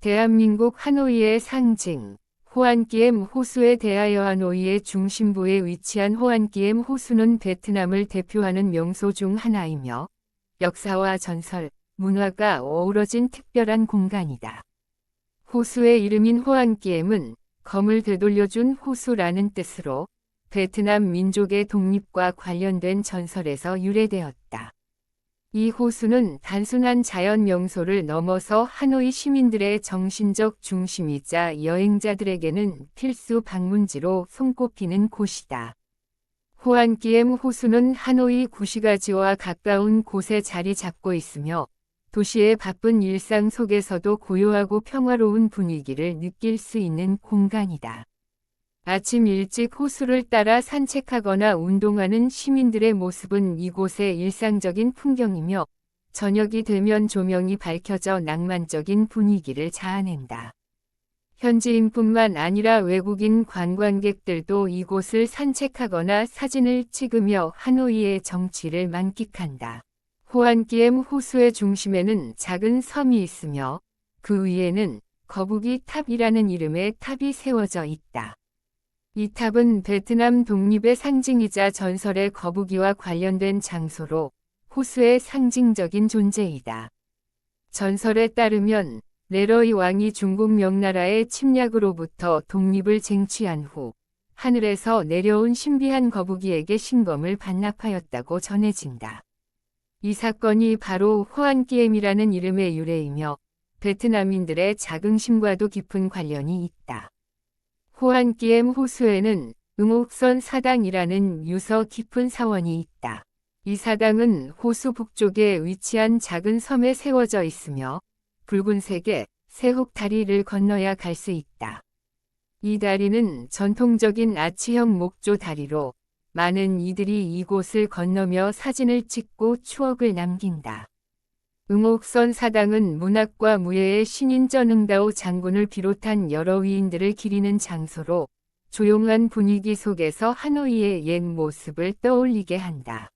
대한민국 하노이의 상징, 호안기엠 호수에 대하여 하노이의 중심부에 위치한 호안기엠 호수는 베트남을 대표하는 명소 중 하나이며 역사와 전설, 문화가 어우러진 특별한 공간이다. 호수의 이름인 호안기엠은 검을 되돌려준 호수라는 뜻으로 베트남 민족의 독립과 관련된 전설에서 유래되었다. 이 호수는 단순한 자연 명소를 넘어서 하노이 시민들의 정신적 중심이자 여행자들에게는 필수 방문지로 손꼽히는 곳이다. 호안기엠 호수는 하노이 구시가지와 가까운 곳에 자리 잡고 있으며 도시의 바쁜 일상 속에서도 고요하고 평화로운 분위기를 느낄 수 있는 공간이다. 아침 일찍 호수를 따라 산책하거나 운동하는 시민들의 모습은 이곳의 일상적인 풍경이며 저녁이 되면 조명이 밝혀져 낭만적인 분위기를 자아낸다. 현지인뿐만 아니라 외국인 관광객들도 이곳을 산책하거나 사진을 찍으며 하노이의 정취를 만끽한다. 호안기엠 호수의 중심에는 작은 섬이 있으며 그 위에는 거북이 탑이라는 이름의 탑이 세워져 있다. 이 탑은 베트남 독립의 상징이자 전설의 거북이와 관련된 장소로 호수의 상징적인 존재이다. 전설에 따르면 레러이 왕이 중국 명나라의 침략으로부터 독립을 쟁취한 후 하늘에서 내려온 신비한 거북이에게 신검을 반납하였다고 전해진다. 이 사건이 바로 호안기엠이라는 이름의 유래이며 베트남인들의 자긍심과도 깊은 관련이 있다. 호안기엠 호수에는 응옥선 사당이라는 유서 깊은 사원이 있다. 이 사당은 호수 북쪽에 위치한 작은 섬에 세워져 있으며 붉은색의 새혹 다리를 건너야 갈 수 있다. 이 다리는 전통적인 아치형 목조 다리로 많은 이들이 이곳을 건너며 사진을 찍고 추억을 남긴다. 응옥선 사당은 문학과 무예의 신인 쩌능다오 장군을 비롯한 여러 위인들을 기리는 장소로 조용한 분위기 속에서 하노이의 옛 모습을 떠올리게 한다.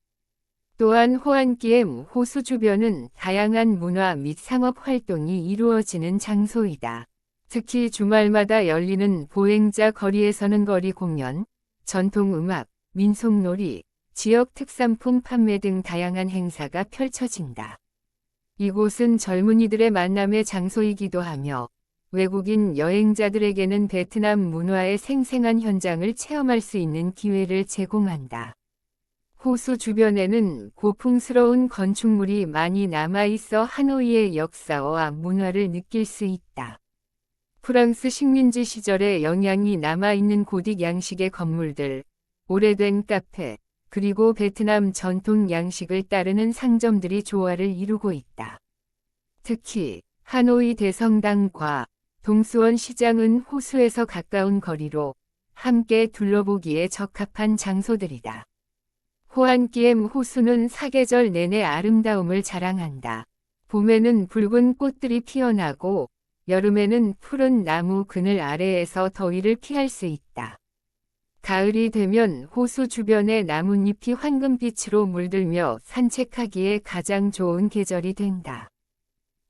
또한 호안기엠 호수 주변은 다양한 문화 및 상업 활동이 이루어지는 장소이다. 특히 주말마다 열리는 보행자 거리에서는 거리 공연, 전통음악, 민속놀이, 지역 특산품 판매 등 다양한 행사가 펼쳐진다. 이곳은 젊은이들의 만남의 장소이기도 하며 외국인 여행자들에게는 베트남 문화의 생생한 현장을 체험할 수 있는 기회를 제공한다. 호수 주변에는 고풍스러운 건축물이 많이 남아있어 하노이의 역사와 문화를 느낄 수 있다. 프랑스 식민지 시절의 영향이 남아있는 고딕 양식의 건물들, 오래된 카페, 그리고 베트남 전통 양식을 따르는 상점들이 조화를 이루고 있다. 특히 하노이 대성당과 동수원 시장은 호수에서 가까운 거리로 함께 둘러보기에 적합한 장소들이다. 호안기엠 호수는 사계절 내내 아름다움을 자랑한다. 봄에는 붉은 꽃들이 피어나고 여름에는 푸른 나무 그늘 아래에서 더위를 피할 수 있다. 가을이 되면 호수 주변의 나뭇잎이 황금빛으로 물들며 산책하기에 가장 좋은 계절이 된다.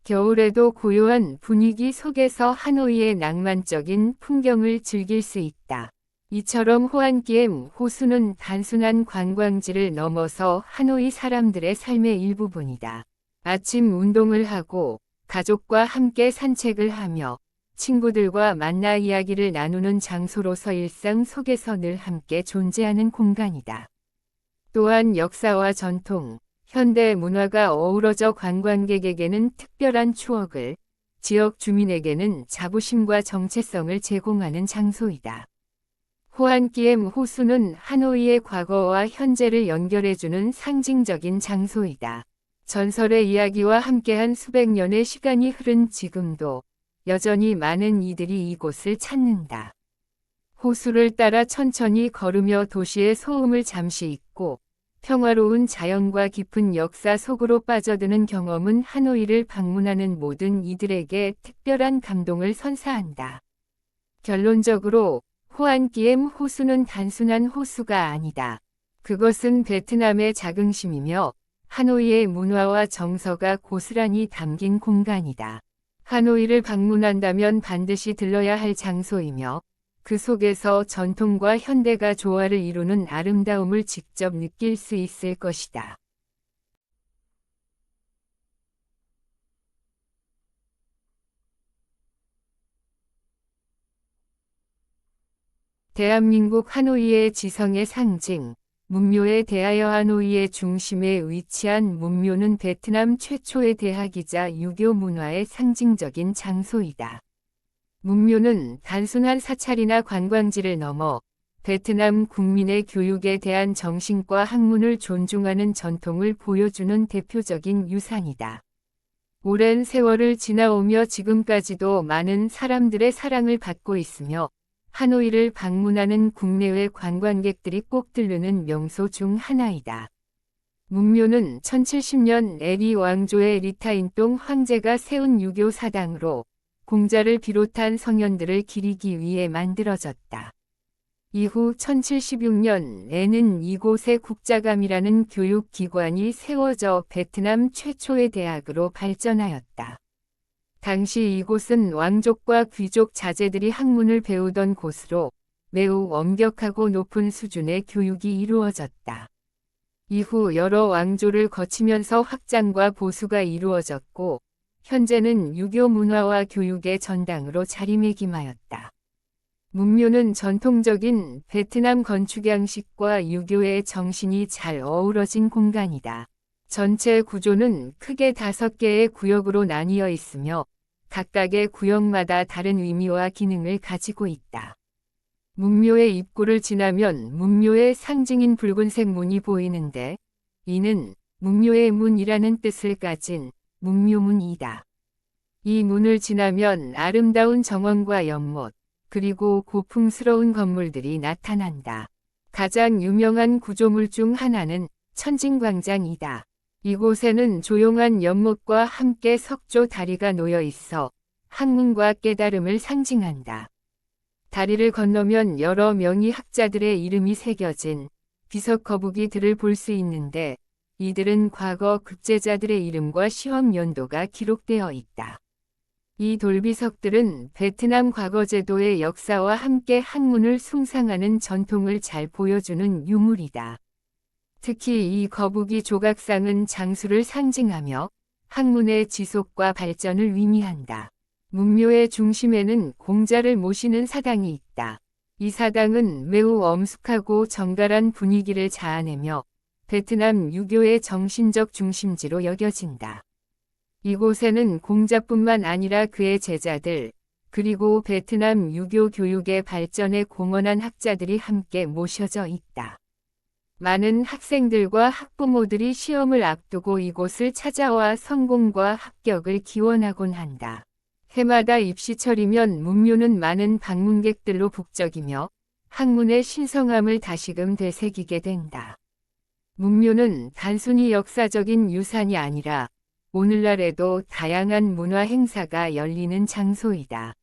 겨울에도 고요한 분위기 속에서 하노이의 낭만적인 풍경을 즐길 수 있다. 이처럼 호안기엠 호수는 단순한 관광지를 넘어서 하노이 사람들의 삶의 일부분이다. 아침 운동을 하고 가족과 함께 산책을 하며 친구들과 만나 이야기를 나누는 장소로서 일상 속에서 늘 함께 존재하는 공간이다. 또한 역사와 전통, 현대 문화가 어우러져 관광객에게는 특별한 추억을, 지역 주민에게는 자부심과 정체성을 제공하는 장소이다. 호안기엠 호수는 하노이의 과거와 현재를 연결해주는 상징적인 장소이다. 전설의 이야기와 함께한 수백 년의 시간이 흐른 지금도 여전히 많은 이들이 이곳을 찾는다. 호수를 따라 천천히 걸으며 도시의 소음을 잠시 잊고 평화로운 자연과 깊은 역사 속으로 빠져드는 경험은 하노이를 방문하는 모든 이들에게 특별한 감동을 선사한다. 결론적으로 호안기엠 호수는 단순한 호수가 아니다. 그것은 베트남의 자긍심이며 하노이의 문화와 정서가 고스란히 담긴 공간이다. 하노이를 방문한다면 반드시 들러야 할 장소이며 그 속에서 전통과 현대가 조화를 이루는 아름다움을 직접 느낄 수 있을 것이다. 대한민국 하노이의 지성의 상징, 문묘에 대하여 하노이의 중심에 위치한 문묘는 베트남 최초의 대학이자 유교 문화의 상징적인 장소이다. 문묘는 단순한 사찰이나 관광지를 넘어 베트남 국민의 교육에 대한 정신과 학문을 존중하는 전통을 보여주는 대표적인 유산이다. 오랜 세월을 지나오며 지금까지도 많은 사람들의 사랑을 받고 있으며 하노이를 방문하는 국내외 관광객들이 꼭 들르는 명소 중 하나이다. 문묘는 1070년 에리 왕조의 리타인똥 황제가 세운 유교 사당으로 공자를 비롯한 성현들을 기리기 위해 만들어졌다. 이후 1076년에는 이곳에 국자감이라는 교육기관이 세워져 베트남 최초의 대학으로 발전하였다. 당시 이곳은 왕족과 귀족 자제들이 학문을 배우던 곳으로 매우 엄격하고 높은 수준의 교육이 이루어졌다. 이후 여러 왕조를 거치면서 확장과 보수가 이루어졌고 현재는 유교 문화와 교육의 전당으로 자리매김하였다. 문묘는 전통적인 베트남 건축 양식과 유교의 정신이 잘 어우러진 공간이다. 전체 구조는 크게 5개의 구역으로 나뉘어 있으며 각각의 구역마다 다른 의미와 기능을 가지고 있다. 문묘의 입구를 지나면 문묘의 상징인 붉은색 문이 보이는데 이는 문묘의 문이라는 뜻을 가진 문묘문이다. 이 문을 지나면 아름다운 정원과 연못, 그리고 고풍스러운 건물들이 나타난다. 가장 유명한 구조물 중 하나는 천진광장이다. 이곳에는 조용한 연못과 함께 석조 다리가 놓여 있어 학문과 깨달음을 상징한다. 다리를 건너면 여러 명의 학자들의 이름이 새겨진 비석 거북이들을 볼 수 있는데 이들은 과거 급제자들의 이름과 시험 연도가 기록되어 있다. 이 돌비석들은 베트남 과거 제도의 역사와 함께 학문을 숭상하는 전통을 잘 보여주는 유물이다. 특히 이 거북이 조각상은 장수를 상징하며 학문의 지속과 발전을 의미한다. 문묘의 중심에는 공자를 모시는 사당이 있다. 이 사당은 매우 엄숙하고 정갈한 분위기를 자아내며 베트남 유교의 정신적 중심지로 여겨진다. 이곳에는 공자뿐만 아니라 그의 제자들, 그리고 베트남 유교 교육의 발전에 공헌한 학자들이 함께 모셔져 있다. 많은 학생들과 학부모들이 시험을 앞두고 이곳을 찾아와 성공과 합격을 기원하곤 한다. 해마다 입시철이면 문묘는 많은 방문객들로 북적이며 학문의 신성함을 다시금 되새기게 된다. 문묘는 단순히 역사적인 유산이 아니라 오늘날에도 다양한 문화 행사가 열리는 장소이다.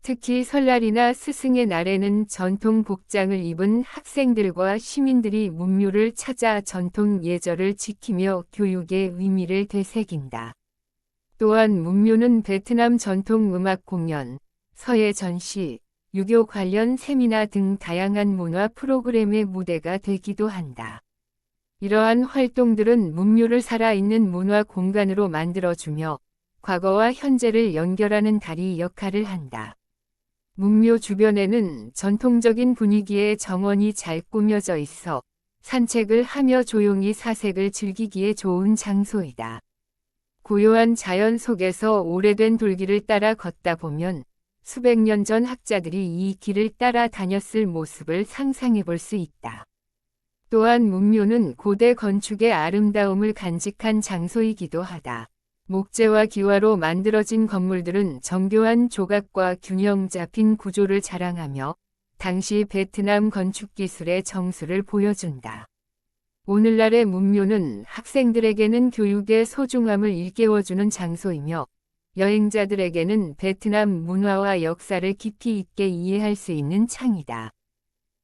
특히 설날이나 스승의 날에는 전통 복장을 입은 학생들과 시민들이 문묘를 찾아 전통 예절을 지키며 교육의 의미를 되새긴다. 또한 문묘는 베트남 전통 음악 공연, 서예 전시, 유교 관련 세미나 등 다양한 문화 프로그램의 무대가 되기도 한다. 이러한 활동들은 문묘를 살아있는 문화 공간으로 만들어주며 과거와 현재를 연결하는 다리 역할을 한다. 문묘 주변에는 전통적인 분위기의 정원이 잘 꾸며져 있어 산책을 하며 조용히 사색을 즐기기에 좋은 장소이다. 고요한 자연 속에서 오래된 돌길을 따라 걷다 보면 수백 년 전 학자들이 이 길을 따라 다녔을 모습을 상상해 볼 수 있다. 또한 문묘는 고대 건축의 아름다움을 간직한 장소이기도 하다. 목재와 기와로 만들어진 건물들은 정교한 조각과 균형 잡힌 구조를 자랑하며 당시 베트남 건축 기술의 정수를 보여준다. 오늘날의 문묘는 학생들에게는 교육의 소중함을 일깨워주는 장소이며 여행자들에게는 베트남 문화와 역사를 깊이 있게 이해할 수 있는 창이다.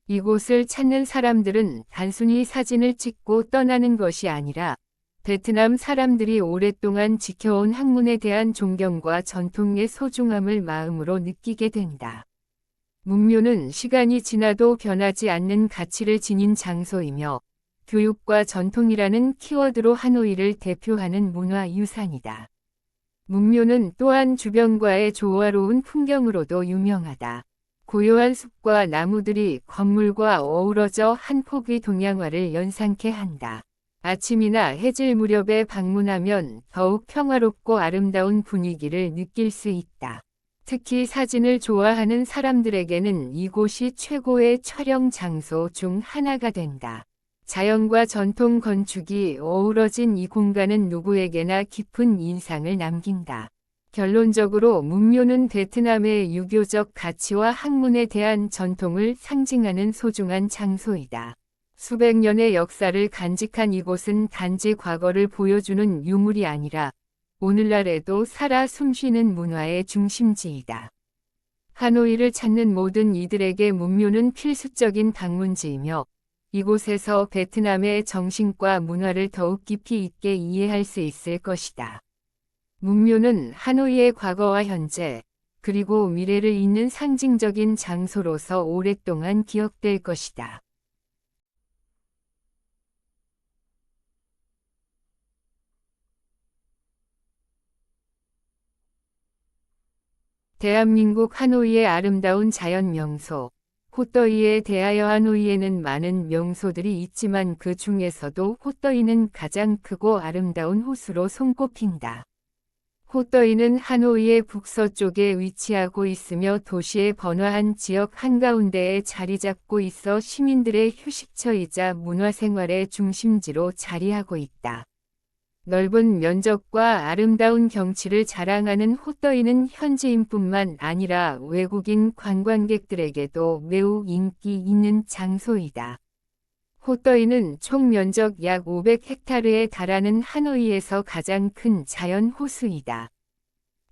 이곳을 찾는 사람들은 단순히 사진을 찍고 떠나는 것이 아니라 베트남 사람들이 오랫동안 지켜온 학문에 대한 존경과 전통의 소중함을 마음으로 느끼게 된다. 문묘는 시간이 지나도 변하지 않는 가치를 지닌 장소이며 교육과 전통이라는 키워드로 하노이를 대표하는 문화유산이다. 문묘는 또한 주변과의 조화로운 풍경으로도 유명하다. 고요한 숲과 나무들이 건물과 어우러져 한 폭의 동양화를 연상케 한다. 아침이나 해질 무렵에 방문하면 더욱 평화롭고 아름다운 분위기를 느낄 수 있다. 특히 사진을 좋아하는 사람들에게는 이곳이 최고의 촬영 장소 중 하나가 된다. 자연과 전통 건축이 어우러진 이 공간은 누구에게나 깊은 인상을 남긴다. 결론적으로 문묘는 베트남의 유교적 가치와 학문에 대한 전통을 상징하는 소중한 장소이다. 수백 년의 역사를 간직한 이곳은 단지 과거를 보여주는 유물이 아니라 오늘날에도 살아 숨쉬는 문화의 중심지이다. 하노이를 찾는 모든 이들에게 문묘는 필수적인 방문지이며 이곳에서 베트남의 정신과 문화를 더욱 깊이 있게 이해할 수 있을 것이다. 문묘는 하노이의 과거와 현재, 그리고 미래를 잇는 상징적인 장소로서 오랫동안 기억될 것이다. 대한민국 하노이의 아름다운 자연 명소, 호떠이에 대하여 하노이에는 많은 명소들이 있지만 그 중에서도 호떠이는 가장 크고 아름다운 호수로 손꼽힌다. 호떠이는 하노이의 북서쪽에 위치하고 있으며 도시의 번화한 지역 한가운데에 자리 잡고 있어 시민들의 휴식처이자 문화생활의 중심지로 자리하고 있다. 넓은 면적과 아름다운 경치를 자랑하는 호떠이는 현지인뿐만 아니라 외국인 관광객들에게도 매우 인기 있는 장소이다. 호떠이는 총 면적 약 500헥타르에 달하는 하노이에서 가장 큰 자연 호수이다.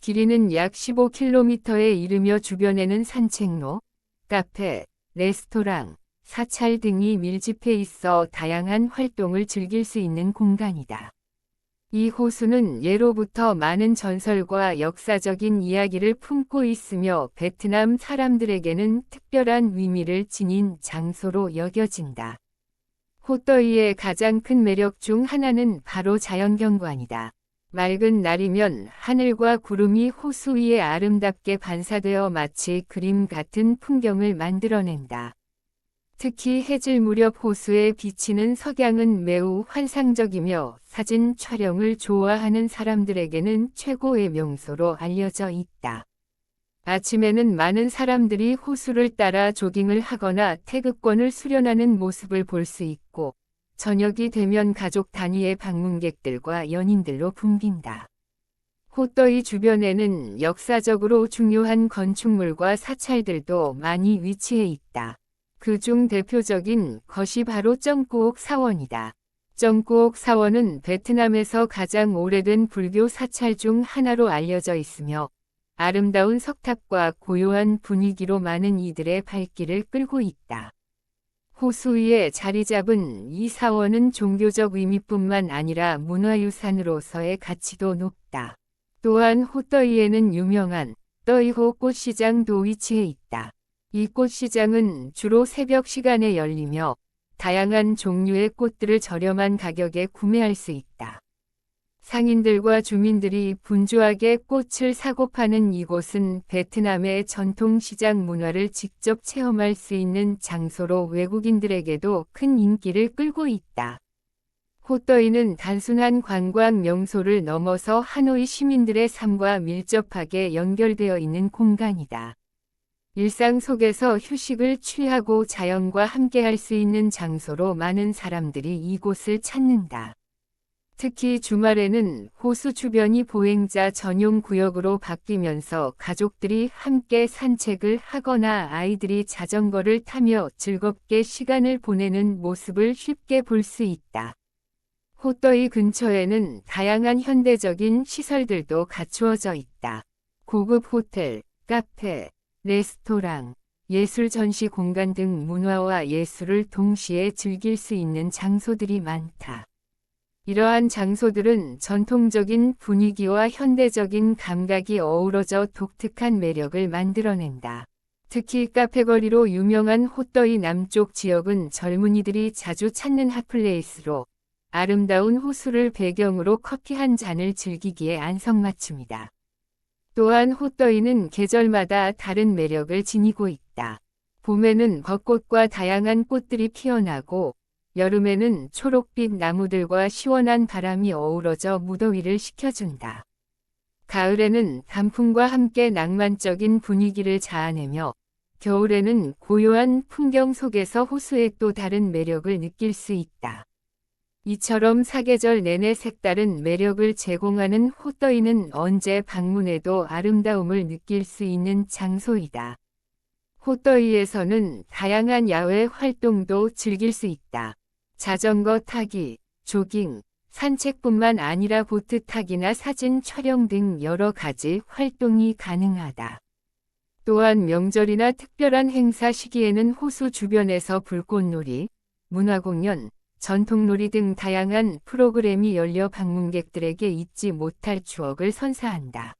길이는 약 15km에 이르며 주변에는 산책로, 카페, 레스토랑, 사찰 등이 밀집해 있어 다양한 활동을 즐길 수 있는 공간이다. 이 호수는 예로부터 많은 전설과 역사적인 이야기를 품고 있으며 베트남 사람들에게는 특별한 의미를 지닌 장소로 여겨진다. 호떠이의 가장 큰 매력 중 하나는 바로 자연경관이다. 맑은 날이면 하늘과 구름이 호수 위에 아름답게 반사되어 마치 그림 같은 풍경을 만들어낸다. 특히 해질 무렵 호수에 비치는 석양은 매우 환상적이며 사진 촬영을 좋아하는 사람들에게는 최고의 명소로 알려져 있다. 아침에는 많은 사람들이 호수를 따라 조깅을 하거나 태극권을 수련하는 모습을 볼 수 있고, 저녁이 되면 가족 단위의 방문객들과 연인들로 붐빈다. 호떠이 주변에는 역사적으로 중요한 건축물과 사찰들도 많이 위치해 있다. 그중 대표적인 것이 바로 정꾸옥 사원이다. 정꾸옥 사원은 베트남에서 가장 오래된 불교 사찰 중 하나로 알려져 있으며 아름다운 석탑과 고요한 분위기로 많은 이들의 발길을 끌고 있다. 호수 위에 자리 잡은 이 사원은 종교적 의미뿐만 아니라 문화유산으로서의 가치도 높다. 또한 호떠이에는 유명한 떠이호 꽃시장도 위치해 있다. 이 꽃시장은 주로 새벽 시간에 열리며 다양한 종류의 꽃들을 저렴한 가격에 구매할 수 있다. 상인들과 주민들이 분주하게 꽃을 사고 파는 이곳은 베트남의 전통시장 문화를 직접 체험할 수 있는 장소로 외국인들에게도 큰 인기를 끌고 있다. 호떠이는 단순한 관광 명소를 넘어서 하노이 시민들의 삶과 밀접하게 연결되어 있는 공간이다. 일상 속에서 휴식을 취하고 자연과 함께할 수 있는 장소로 많은 사람들이 이곳을 찾는다. 특히 주말에는 호수 주변이 보행자 전용 구역으로 바뀌면서 가족들이 함께 산책을 하거나 아이들이 자전거를 타며 즐겁게 시간을 보내는 모습을 쉽게 볼 수 있다. 호떠이 근처에는 다양한 현대적인 시설들도 갖추어져 있다. 고급 호텔, 카페, 레스토랑, 예술 전시 공간 등 문화와 예술을 동시에 즐길 수 있는 장소들이 많다. 이러한 장소들은 전통적인 분위기와 현대적인 감각이 어우러져 독특한 매력을 만들어낸다. 특히 카페거리로 유명한 호떠이 남쪽 지역은 젊은이들이 자주 찾는 핫플레이스로 아름다운 호수를 배경으로 커피 한 잔을 즐기기에 안성맞춤이다. 또한 호떠이는 계절마다 다른 매력을 지니고 있다. 봄에는 벚꽃과 다양한 꽃들이 피어나고 여름에는 초록빛 나무들과 시원한 바람이 어우러져 무더위를 식혀준다. 가을에는 단풍과 함께 낭만적인 분위기를 자아내며 겨울에는 고요한 풍경 속에서 호수의 또 다른 매력을 느낄 수 있다. 이처럼 사계절 내내 색다른 매력을 제공하는 호떠이는 언제 방문해도 아름다움을 느낄 수 있는 장소이다. 호떠이에서는 다양한 야외 활동도 즐길 수 있다. 자전거 타기, 조깅, 산책뿐만 아니라 보트 타기나 사진 촬영 등 여러 가지 활동이 가능하다. 또한 명절이나 특별한 행사 시기에는 호수 주변에서 불꽃놀이, 문화공연, 전통놀이 등 다양한 프로그램이 열려 방문객들에게 잊지 못할 추억을 선사한다.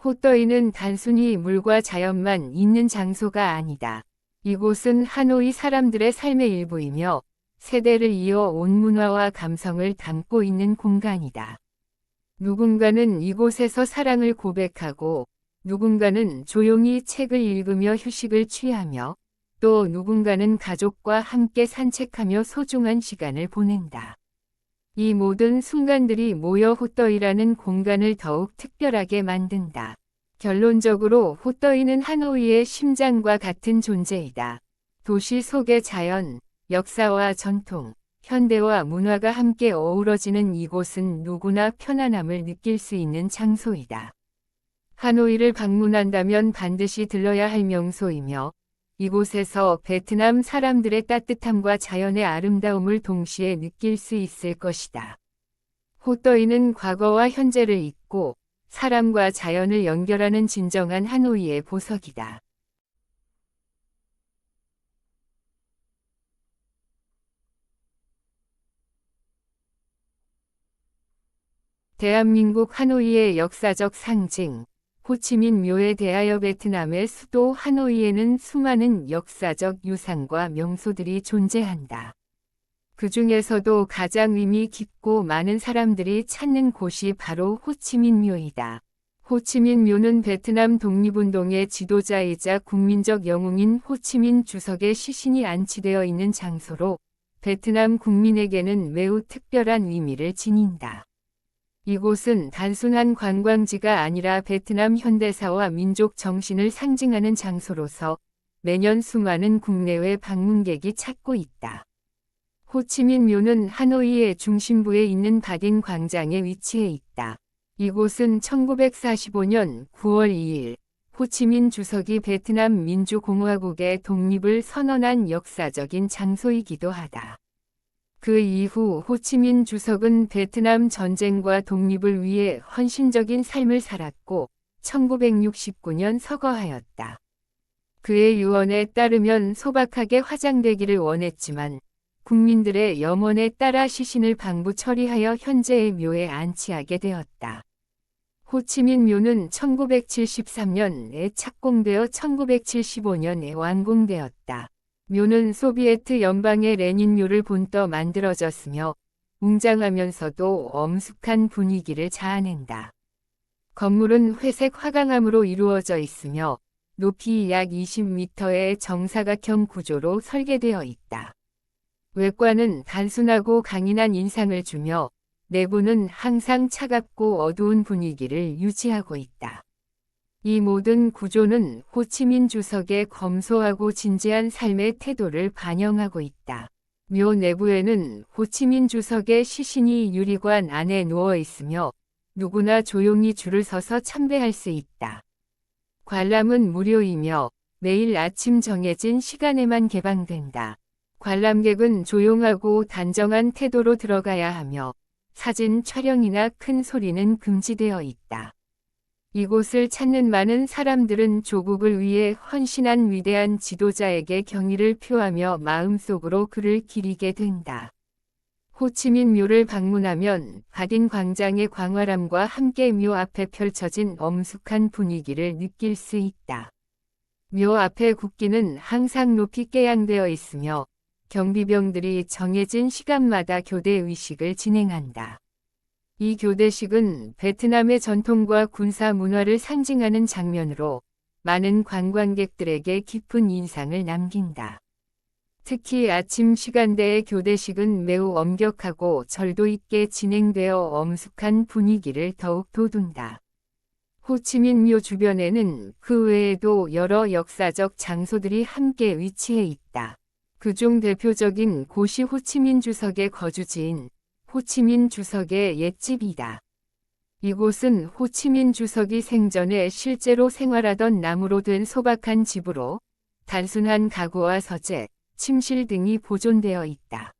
호떠이는 단순히 물과 자연만 있는 장소가 아니다. 이곳은 하노이 사람들의 삶의 일부이며 세대를 이어온 문화와 감성을 담고 있는 공간이다. 누군가는 이곳에서 사랑을 고백하고 누군가는 조용히 책을 읽으며 휴식을 취하며 또 누군가는 가족과 함께 산책하며 소중한 시간을 보낸다. 이 모든 순간들이 모여 호떠이라는 공간을 더욱 특별하게 만든다. 결론적으로 호떠이는 하노이의 심장과 같은 존재이다. 도시 속의 자연, 역사와 전통, 현대와 문화가 함께 어우러지는 이곳은 누구나 편안함을 느낄 수 있는 장소이다. 하노이를 방문한다면 반드시 들러야 할 명소이며 이곳에서 베트남 사람들의 따뜻함과 자연의 아름다움을 동시에 느낄 수 있을 것이다. 호떠이는 과거와 현재를 잇고 사람과 자연을 연결하는 진정한 하노이의 보석이다. 대한민국 하노이의 역사적 상징, 호치민 묘에 대하여 베트남의 수도 하노이에는 수많은 역사적 유산과 명소들이 존재한다. 그 중에서도 가장 의미 깊고 많은 사람들이 찾는 곳이 바로 호치민 묘이다. 호치민 묘는 베트남 독립운동의 지도자이자 국민적 영웅인 호치민 주석의 시신이 안치되어 있는 장소로 베트남 국민에게는 매우 특별한 의미를 지닌다. 이곳은 단순한 관광지가 아니라 베트남 현대사와 민족 정신을 상징하는 장소로서 매년 수많은 국내외 방문객이 찾고 있다. 호치민 묘는 하노이의 중심부에 있는 바딘 광장에 위치해 있다. 이곳은 1945년 9월 2일 호치민 주석이 베트남 민주공화국의 독립을 선언한 역사적인 장소이기도 하다. 그 이후 호치민 주석은 베트남 전쟁과 독립을 위해 헌신적인 삶을 살았고 1969년 서거하였다. 그의 유언에 따르면 소박하게 화장되기를 원했지만 국민들의 염원에 따라 시신을 방부 처리하여 현재의 묘에 안치하게 되었다. 호치민 묘는 1973년에 착공되어 1975년에 완공되었다. 묘는 소비에트 연방의 레닌묘를 본떠 만들어졌으며 웅장하면서도 엄숙한 분위기를 자아낸다. 건물은 회색 화강암으로 이루어져 있으며 높이 약 20m의 정사각형 구조로 설계되어 있다. 외관은 단순하고 강인한 인상을 주며 내부는 항상 차갑고 어두운 분위기를 유지하고 있다. 이 모든 구조는 호치민 주석의 검소하고 진지한 삶의 태도를 반영하고 있다. 묘 내부에는 호치민 주석의 시신이 유리관 안에 누워 있으며 누구나 조용히 줄을 서서 참배할 수 있다. 관람은 무료이며 매일 아침 정해진 시간에만 개방된다. 관람객은 조용하고 단정한 태도로 들어가야 하며 사진 촬영이나 큰 소리는 금지되어 있다. 이곳을 찾는 많은 사람들은 조국을 위해 헌신한 위대한 지도자에게 경의를 표하며 마음속으로 그를 기리게 된다. 호치민 묘를 방문하면 바딘 광장의 광활함과 함께 묘 앞에 펼쳐진 엄숙한 분위기를 느낄 수 있다. 묘 앞의 국기는 항상 높이 깨양되어 있으며 경비병들이 정해진 시간마다 교대 의식을 진행한다. 이 교대식은 베트남의 전통과 군사 문화를 상징하는 장면으로 많은 관광객들에게 깊은 인상을 남긴다. 특히 아침 시간대의 교대식은 매우 엄격하고 절도 있게 진행되어 엄숙한 분위기를 더욱 돋운다. 호치민 묘 주변에는 그 외에도 여러 역사적 장소들이 함께 위치해 있다. 그중 대표적인 곳이 호치민 주석의 거주지인 호치민 주석의 옛집이다. 이곳은 호치민 주석이 생전에 실제로 생활하던 나무로 된 소박한 집으로 단순한 가구와 서재, 침실 등이 보존되어 있다.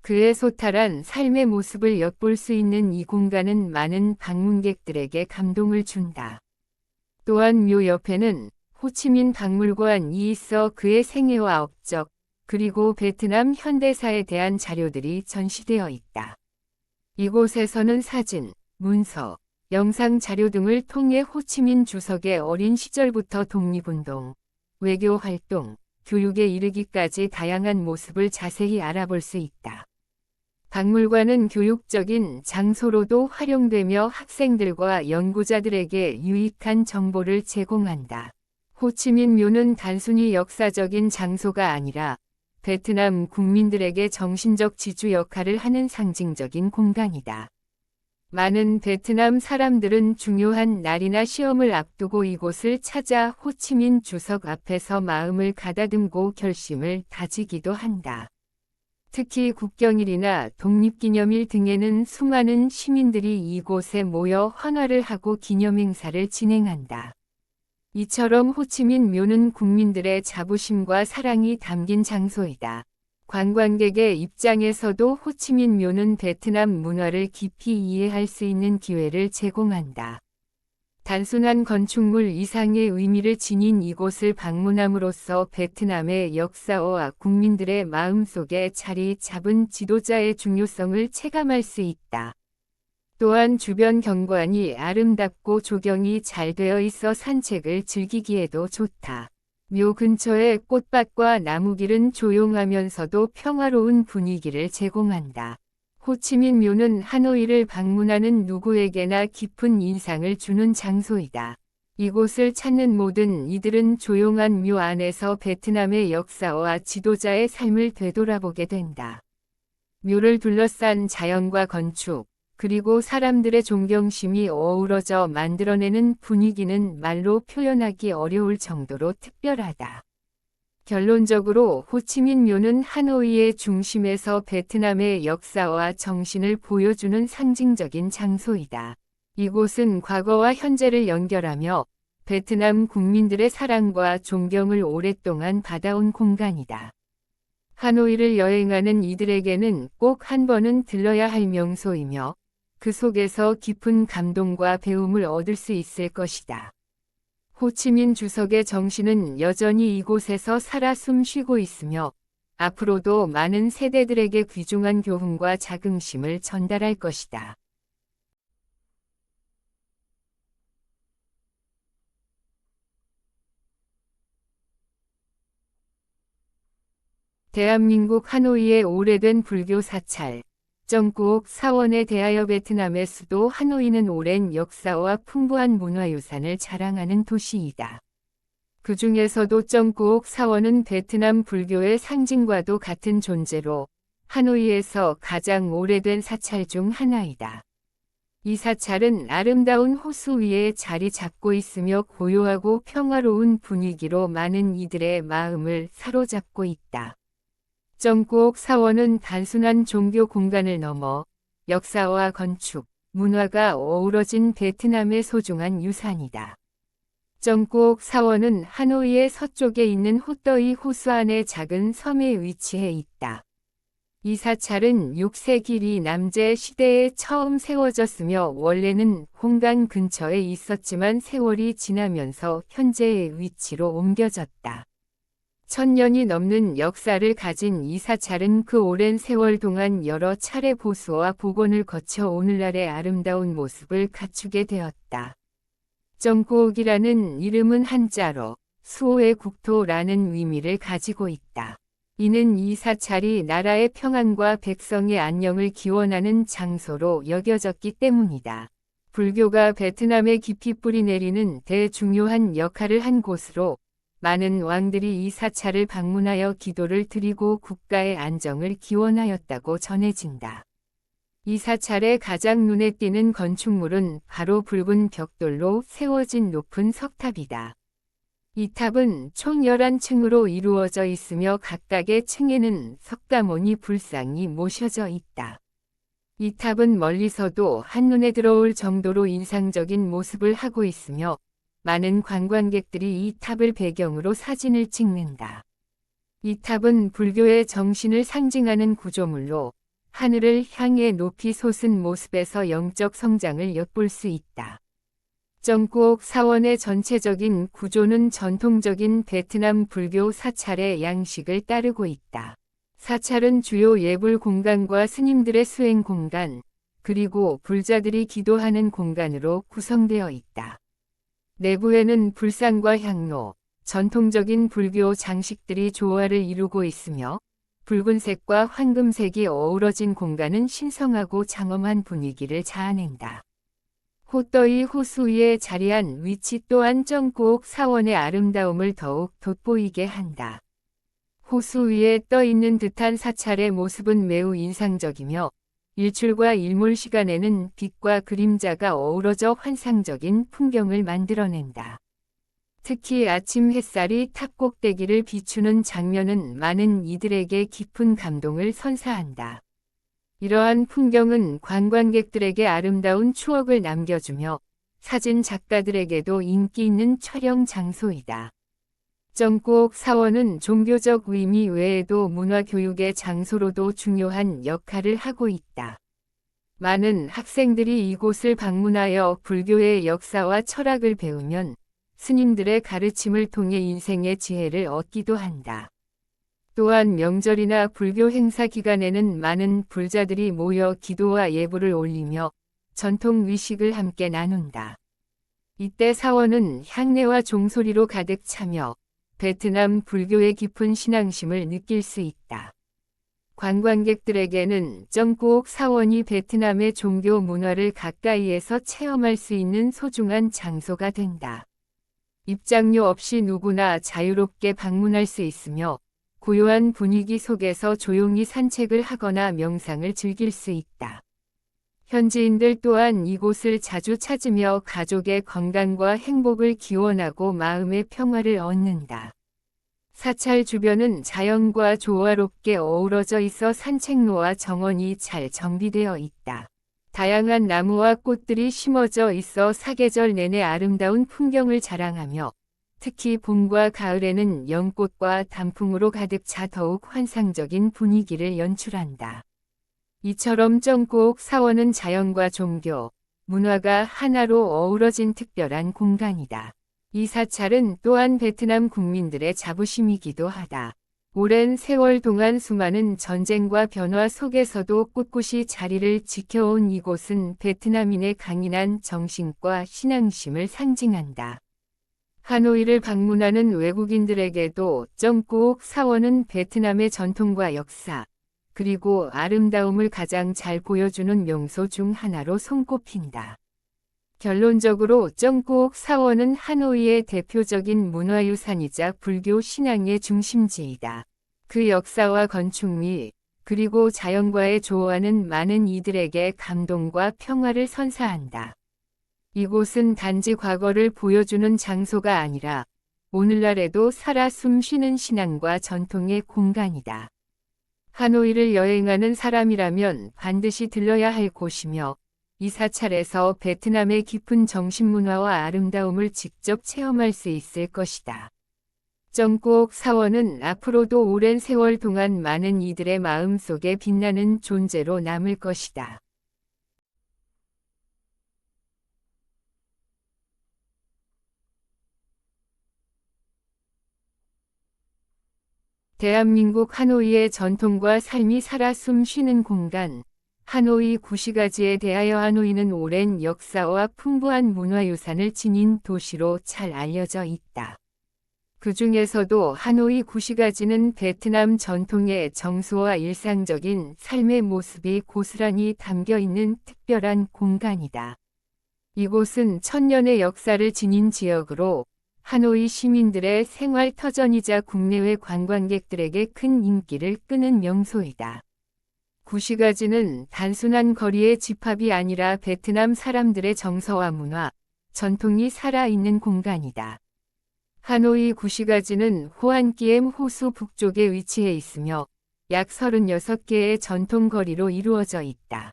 그의 소탈한 삶의 모습을 엿볼 수 있는 이 공간은 많은 방문객들에게 감동을 준다. 또한 묘 옆에는 호치민 박물관이 있어 그의 생애와 업적, 그리고 베트남 현대사에 대한 자료들이 전시되어 있다. 이곳에서는 사진, 문서, 영상 자료 등을 통해 호치민 주석의 어린 시절부터 독립운동, 외교 활동, 교육에 이르기까지 다양한 모습을 자세히 알아볼 수 있다. 박물관은 교육적인 장소로도 활용되며 학생들과 연구자들에게 유익한 정보를 제공한다. 호치민 묘는 단순히 역사적인 장소가 아니라 베트남 국민들에게 정신적 지주 역할을 하는 상징적인 공간이다. 많은 베트남 사람들은 중요한 날이나 시험을 앞두고 이곳을 찾아 호치민 주석 앞에서 마음을 가다듬고 결심을 다지기도 한다. 특히 국경일이나 독립기념일 등에는 수많은 시민들이 이곳에 모여 헌화를 하고 기념행사를 진행한다. 이처럼 호치민 묘는 국민들의 자부심과 사랑이 담긴 장소이다. 관광객의 입장에서도 호치민 묘는 베트남 문화를 깊이 이해할 수 있는 기회를 제공한다. 단순한 건축물 이상의 의미를 지닌 이곳을 방문함으로써 베트남의 역사와 국민들의 마음속에 자리 잡은 지도자의 중요성을 체감할 수 있다. 또한 주변 경관이 아름답고 조경이 잘 되어 있어 산책을 즐기기에도 좋다. 묘 근처의 꽃밭과 나무길은 조용하면서도 평화로운 분위기를 제공한다. 호치민 묘는 하노이를 방문하는 누구에게나 깊은 인상을 주는 장소이다. 이곳을 찾는 모든 이들은 조용한 묘 안에서 베트남의 역사와 지도자의 삶을 되돌아보게 된다. 묘를 둘러싼 자연과 건축, 그리고 사람들의 존경심이 어우러져 만들어내는 분위기는 말로 표현하기 어려울 정도로 특별하다. 결론적으로 호치민 묘는 하노이의 중심에서 베트남의 역사와 정신을 보여주는 상징적인 장소이다. 이곳은 과거와 현재를 연결하며 베트남 국민들의 사랑과 존경을 오랫동안 받아온 공간이다. 하노이를 여행하는 이들에게는 꼭 한 번은 들러야 할 명소이며 그 속에서 깊은 감동과 배움을 얻을 수 있을 것이다. 호치민 주석의 정신은 여전히 이곳에서 살아 숨쉬고 있으며 앞으로도 많은 세대들에게 귀중한 교훈과 자긍심을 전달할 것이다. 대한민국 하노이의 오래된 불교 사찰, 정꾸옥 사원에 대하여 베트남의 수도 하노이는 오랜 역사와 풍부한 문화유산을 자랑하는 도시이다. 그 중에서도 정꾸옥 사원은 베트남 불교의 상징과도 같은 존재로 하노이에서 가장 오래된 사찰 중 하나이다. 이 사찰은 아름다운 호수 위에 자리 잡고 있으며 고요하고 평화로운 분위기로 많은 이들의 마음을 사로잡고 있다. 정꾸옥 사원은 단순한 종교 공간을 넘어 역사와 건축, 문화가 어우러진 베트남의 소중한 유산이다. 정꾸옥 사원은 하노이의 서쪽에 있는 호떠이 호수 안의 작은 섬에 위치해 있다. 이 사찰은 6세기 남제 시대에 처음 세워졌으며 원래는 홍강 근처에 있었지만 세월이 지나면서 현재의 위치로 옮겨졌다. 천년이 넘는 역사를 가진 이 사찰은 그 오랜 세월 동안 여러 차례 보수와 복원을 거쳐 오늘날의 아름다운 모습을 갖추게 되었다. 정구옥이라는 이름은 한자로 수호의 국토라는 의미를 가지고 있다. 이는 이 사찰이 나라의 평안과 백성의 안녕을 기원하는 장소로 여겨졌기 때문이다. 불교가 베트남에 깊이 뿌리내리는 대중요한 역할을 한 곳으로 많은 왕들이 이 사찰을 방문하여 기도를 드리고 국가의 안정을 기원하였다고 전해진다. 이 사찰의 가장 눈에 띄는 건축물은 바로 붉은 벽돌로 세워진 높은 석탑이다. 이 탑은 총 11층으로 이루어져 있으며 각각의 층에는 석가모니 불상이 모셔져 있다. 이 탑은 멀리서도 한눈에 들어올 정도로 인상적인 모습을 하고 있으며 많은 관광객들이 이 탑을 배경으로 사진을 찍는다. 이 탑은 불교의 정신을 상징하는 구조물로 하늘을 향해 높이 솟은 모습에서 영적 성장을 엿볼 수 있다. 정구옥 사원의 전체적인 구조는 전통적인 베트남 불교 사찰의 양식을 따르고 있다. 사찰은 주요 예불 공간과 스님들의 수행 공간, 그리고 불자들이 기도하는 공간으로 구성되어 있다. 내부에는 불상과 향로, 전통적인 불교 장식들이 조화를 이루고 있으며 붉은색과 황금색이 어우러진 공간은 신성하고 장엄한 분위기를 자아낸다. 호떠이 호수 위에 자리한 위치 또한 정구옥 사원의 아름다움을 더욱 돋보이게 한다. 호수 위에 떠 있는 듯한 사찰의 모습은 매우 인상적이며 일출과 일몰 시간에는 빛과 그림자가 어우러져 환상적인 풍경을 만들어낸다. 특히 아침 햇살이 탑 꼭대기를 비추는 장면은 많은 이들에게 깊은 감동을 선사한다. 이러한 풍경은 관광객들에게 아름다운 추억을 남겨주며 사진 작가들에게도 인기 있는 촬영 장소이다. 정구옥 사원은 종교적 의미 외에도 문화교육의 장소로도 중요한 역할을 하고 있다. 많은 학생들이 이곳을 방문하여 불교의 역사와 철학을 배우면 스님들의 가르침을 통해 인생의 지혜를 얻기도 한다. 또한 명절이나 불교 행사 기간에는 많은 불자들이 모여 기도와 예불을 올리며 전통 의식을 함께 나눈다. 이때 사원은 향내와 종소리로 가득 차며 베트남 불교의 깊은 신앙심을 느낄 수 있다. 관광객들에게는 정구옥 사원이 베트남의 종교 문화를 가까이에서 체험할 수 있는 소중한 장소가 된다. 입장료 없이 누구나 자유롭게 방문할 수 있으며 고요한 분위기 속에서 조용히 산책을 하거나 명상을 즐길 수 있다. 현지인들 또한 이곳을 자주 찾으며 가족의 건강과 행복을 기원하고 마음의 평화를 얻는다. 사찰 주변은 자연과 조화롭게 어우러져 있어 산책로와 정원이 잘 정비되어 있다. 다양한 나무와 꽃들이 심어져 있어 사계절 내내 아름다운 풍경을 자랑하며 특히 봄과 가을에는 연꽃과 단풍으로 가득 차 더욱 환상적인 분위기를 연출한다. 이처럼 정구옥 사원은 자연과 종교, 문화가 하나로 어우러진 특별한 공간이다. 이 사찰은 또한 베트남 국민들의 자부심이기도 하다. 오랜 세월 동안 수많은 전쟁과 변화 속에서도 꿋꿋이 자리를 지켜온 이곳은 베트남인의 강인한 정신과 신앙심을 상징한다. 하노이를 방문하는 외국인들에게도 정구옥 사원은 베트남의 전통과 역사, 그리고 아름다움을 가장 잘 보여주는 명소 중 하나로 손꼽힌다. 결론적으로 정구옥 사원은 하노이의 대표적인 문화유산이자 불교 신앙의 중심지이다. 그 역사와 건축미, 그리고 자연과의 조화는 많은 이들에게 감동과 평화를 선사한다. 이곳은 단지 과거를 보여주는 장소가 아니라 오늘날에도 살아 숨쉬는 신앙과 전통의 공간이다. 하노이를 여행하는 사람이라면 반드시 들러야 할 곳이며 이 사찰에서 베트남의 깊은 정신문화와 아름다움을 직접 체험할 수 있을 것이다. 정구옥 사원은 앞으로도 오랜 세월 동안 많은 이들의 마음속에 빛나는 존재로 남을 것이다. 대한민국 하노이의 전통과 삶이 살아 숨 쉬는 공간. 하노이 구시가지에 대하여 하노이는 오랜 역사와 풍부한 문화유산을 지닌 도시로 잘 알려져 있다. 그 중에서도 하노이 구시가지는 베트남 전통의 정서와 일상적인 삶의 모습이 고스란히 담겨 있는 특별한 공간이다. 이곳은 천년의 역사를 지닌 지역으로 하노이 시민들의 생활 터전이자 국내외 관광객들에게 큰 인기를 끄는 명소이다. 구시가지는 단순한 거리의 집합이 아니라 베트남 사람들의 정서와 문화, 전통이 살아있는 공간이다. 하노이 구시가지는 호안기엠 호수 북쪽에 위치해 있으며 약 36개의 전통 거리로 이루어져 있다.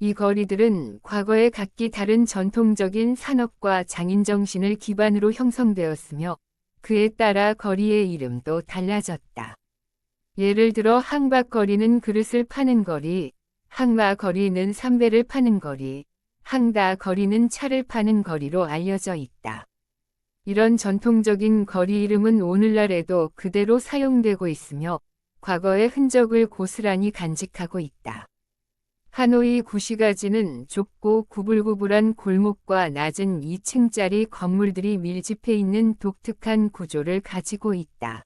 이 거리들은 과거의 각기 다른 전통적인 산업과 장인정신을 기반으로 형성되었으며 그에 따라 거리의 이름도 달라졌다. 예를 들어 항박거리는 그릇을 파는 거리, 항마거리는 삼배를 파는 거리, 항다거리는 차를 파는 거리로 알려져 있다. 이런 전통적인 거리 이름은 오늘날에도 그대로 사용되고 있으며 과거의 흔적을 고스란히 간직하고 있다. 하노이 구시가지는 좁고 구불구불한 골목과 낮은 2층짜리 건물들이 밀집해 있는 독특한 구조를 가지고 있다.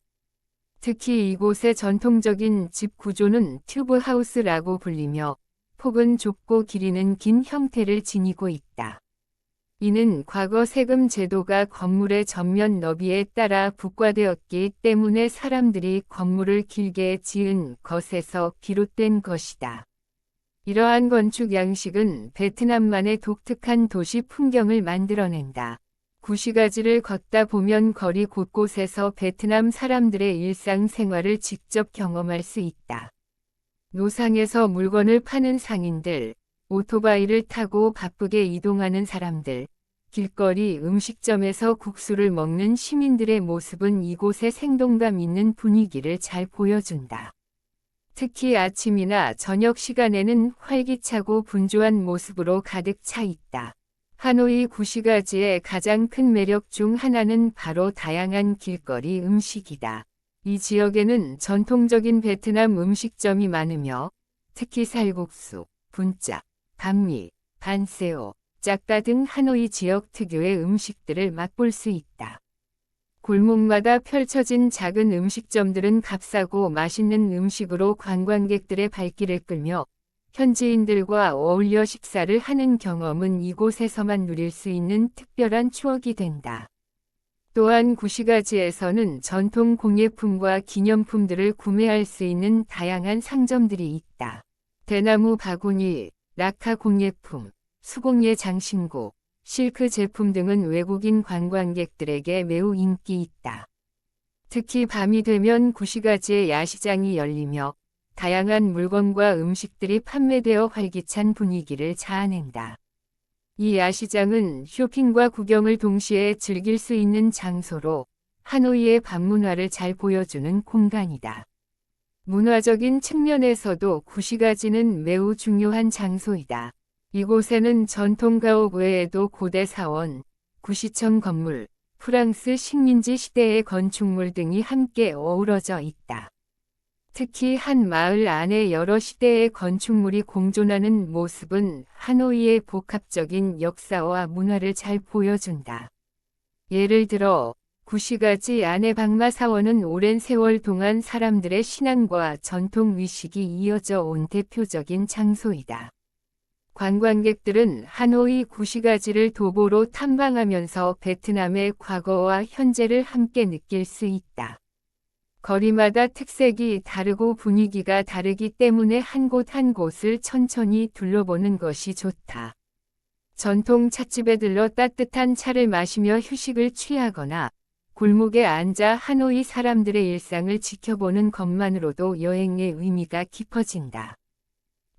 특히 이곳의 전통적인 집 구조는 튜브하우스라고 불리며 폭은 좁고 길이는 긴 형태를 지니고 있다. 이는 과거 세금 제도가 건물의 전면 너비에 따라 부과되었기 때문에 사람들이 건물을 길게 지은 것에서 비롯된 것이다. 이러한 건축 양식은 베트남만의 독특한 도시 풍경을 만들어낸다. 구시가지를 걷다 보면 거리 곳곳에서 베트남 사람들의 일상생활을 직접 경험할 수 있다. 노상에서 물건을 파는 상인들, 오토바이를 타고 바쁘게 이동하는 사람들, 길거리 음식점에서 국수를 먹는 시민들의 모습은 이곳의 생동감 있는 분위기를 잘 보여준다. 특히 아침이나 저녁 시간에는 활기차고 분주한 모습으로 가득 차 있다. 하노이 구시가지의 가장 큰 매력 중 하나는 바로 다양한 길거리 음식이다. 이 지역에는 전통적인 베트남 음식점이 많으며 특히 쌀국수, 분짜, 반미, 반새우, 짝다 등 하노이 지역 특유의 음식들을 맛볼 수 있다. 골목마다 펼쳐진 작은 음식점들은 값싸고 맛있는 음식으로 관광객들의 발길을 끌며 현지인들과 어울려 식사를 하는 경험은 이곳에서만 누릴 수 있는 특별한 추억이 된다. 또한 구시가지에서는 전통 공예품과 기념품들을 구매할 수 있는 다양한 상점들이 있다. 대나무 바구니, 락카 공예품, 수공예 장신구, 실크 제품 등은 외국인 관광객들에게 매우 인기 있다. 특히 밤이 되면 구시가지의 야시장이 열리며 다양한 물건과 음식들이 판매되어 활기찬 분위기를 자아낸다. 이 야시장은 쇼핑과 구경을 동시에 즐길 수 있는 장소로 하노이의 밤문화를 잘 보여주는 공간이다. 문화적인 측면에서도 구시가지는 매우 중요한 장소이다. 이곳에는 전통 가옥 외에도 고대 사원, 구시청 건물, 프랑스 식민지 시대의 건축물 등이 함께 어우러져 있다. 특히 한 마을 안에 여러 시대의 건축물이 공존하는 모습은 하노이의 복합적인 역사와 문화를 잘 보여준다. 예를 들어 구시가지 안의 박마사원은 오랜 세월 동안 사람들의 신앙과 전통 의식이 이어져 온 대표적인 장소이다. 관광객들은 하노이 구시가지를 도보로 탐방하면서 베트남의 과거와 현재를 함께 느낄 수 있다. 거리마다 특색이 다르고 분위기가 다르기 때문에 한 곳 한 곳을 천천히 둘러보는 것이 좋다. 전통 찻집에 들러 따뜻한 차를 마시며 휴식을 취하거나 골목에 앉아 하노이 사람들의 일상을 지켜보는 것만으로도 여행의 의미가 깊어진다.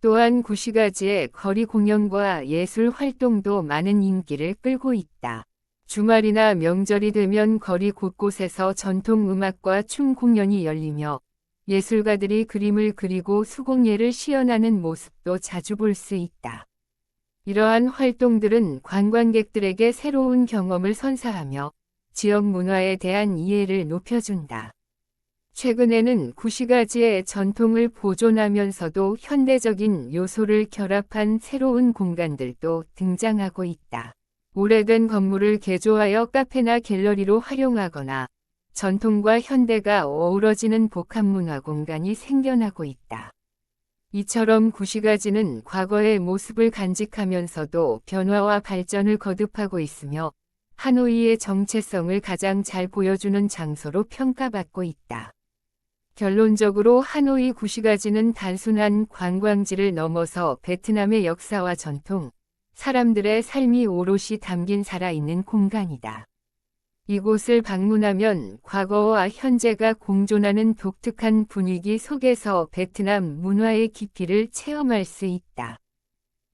또한 구시가지의 거리 공연과 예술 활동도 많은 인기를 끌고 있다. 주말이나 명절이 되면 거리 곳곳에서 전통 음악과 춤 공연이 열리며 예술가들이 그림을 그리고 수공예를 시연하는 모습도 자주 볼 수 있다. 이러한 활동들은 관광객들에게 새로운 경험을 선사하며 지역 문화에 대한 이해를 높여준다. 최근에는 구시가지의 전통을 보존하면서도 현대적인 요소를 결합한 새로운 공간들도 등장하고 있다. 오래된 건물을 개조하여 카페나 갤러리로 활용하거나 전통과 현대가 어우러지는 복합문화 공간이 생겨나고 있다. 이처럼 구시가지는 과거의 모습을 간직하면서도 변화와 발전을 거듭하고 있으며 하노이의 정체성을 가장 잘 보여주는 장소로 평가받고 있다. 결론적으로 하노이 구시가지는 단순한 관광지를 넘어서 베트남의 역사와 전통, 사람들의 삶이 오롯이 담긴 살아있는 공간이다. 이곳을 방문하면 과거와 현재가 공존하는 독특한 분위기 속에서 베트남 문화의 깊이를 체험할 수 있다.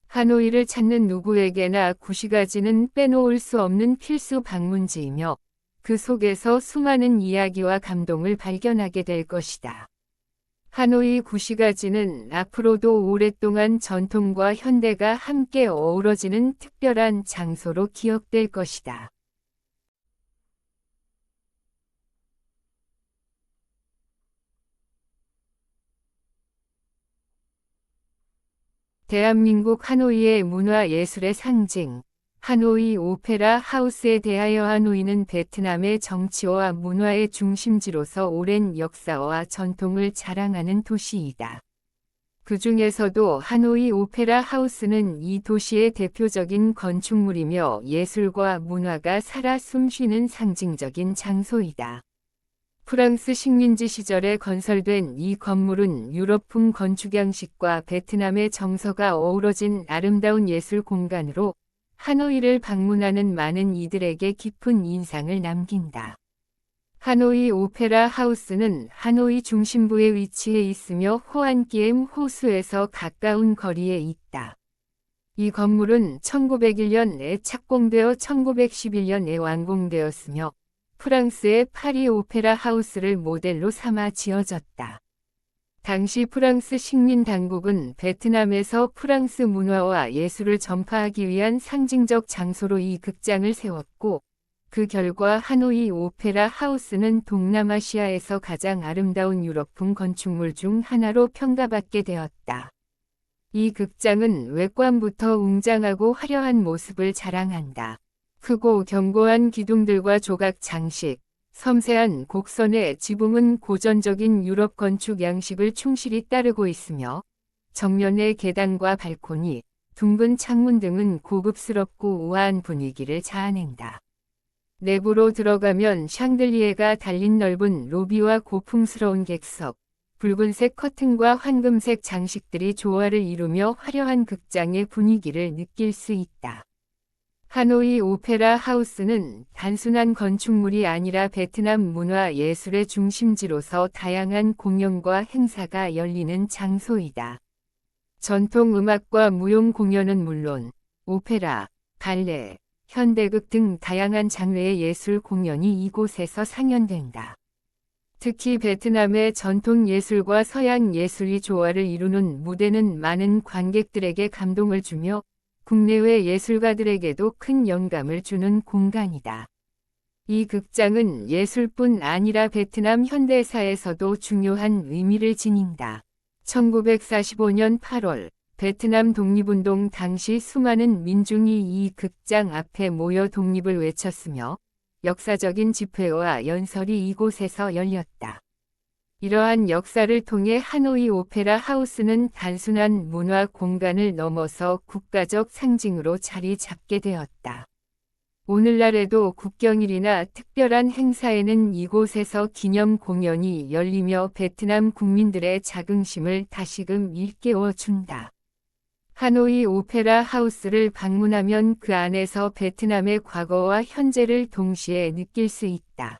하노이를 찾는 누구에게나 구시가지는 빼놓을 수 없는 필수 방문지이며 그 속에서 수많은 이야기와 감동을 발견하게 될 것이다. 하노이 구시가지는 앞으로도 오랫동안 전통과 현대가 함께 어우러지는 특별한 장소로 기억될 것이다. 대한민국 하노이의 문화 예술의 상징, 하노이 오페라 하우스에 대하여 하노이는 베트남의 정치와 문화의 중심지로서 오랜 역사와 전통을 자랑하는 도시이다. 그 중에서도 하노이 오페라 하우스는 이 도시의 대표적인 건축물이며 예술과 문화가 살아 숨쉬는 상징적인 장소이다. 프랑스 식민지 시절에 건설된 이 건물은 유럽풍 건축 양식과 베트남의 정서가 어우러진 아름다운 예술 공간으로 하노이를 방문하는 많은 이들에게 깊은 인상을 남긴다. 하노이 오페라 하우스는 하노이 중심부에 위치해 있으며 호안기엠 호수에서 가까운 거리에 있다. 이 건물은 1901년에 착공되어 1911년에 완공되었으며 프랑스의 파리 오페라 하우스를 모델로 삼아 지어졌다. 당시 프랑스 식민 당국은 베트남에서 프랑스 문화와 예술을 전파하기 위한 상징적 장소로 이 극장을 세웠고, 그 결과 하노이 오페라 하우스는 동남아시아에서 가장 아름다운 유럽풍 건축물 중 하나로 평가받게 되었다. 이 극장은 외관부터 웅장하고 화려한 모습을 자랑한다. 크고 견고한 기둥들과 조각 장식, 섬세한 곡선의 지붕은 고전적인 유럽 건축 양식을 충실히 따르고 있으며 정면의 계단과 발코니, 둥근 창문 등은 고급스럽고 우아한 분위기를 자아낸다. 내부로 들어가면 샹들리에가 달린 넓은 로비와 고풍스러운 객석, 붉은색 커튼과 황금색 장식들이 조화를 이루며 화려한 극장의 분위기를 느낄 수 있다. 하노이 오페라 하우스는 단순한 건축물이 아니라 베트남 문화 예술의 중심지로서 다양한 공연과 행사가 열리는 장소이다. 전통 음악과 무용 공연은 물론 오페라, 발레, 현대극 등 다양한 장르의 예술 공연이 이곳에서 상연된다. 특히 베트남의 전통 예술과 서양 예술이 조화를 이루는 무대는 많은 관객들에게 감동을 주며 국내외 예술가들에게도 큰 영감을 주는 공간이다. 이 극장은 예술뿐 아니라 베트남 현대사에서도 중요한 의미를 지닌다. 1945년 8월 베트남 독립운동 당시 수많은 민중이 이 극장 앞에 모여 독립을 외쳤으며 역사적인 집회와 연설이 이곳에서 열렸다. 이러한 역사를 통해 하노이 오페라 하우스는 단순한 문화 공간을 넘어서 국가적 상징으로 자리 잡게 되었다. 오늘날에도 국경일이나 특별한 행사에는 이곳에서 기념 공연이 열리며 베트남 국민들의 자긍심을 다시금 일깨워 준다. 하노이 오페라 하우스를 방문하면 그 안에서 베트남의 과거와 현재를 동시에 느낄 수 있다.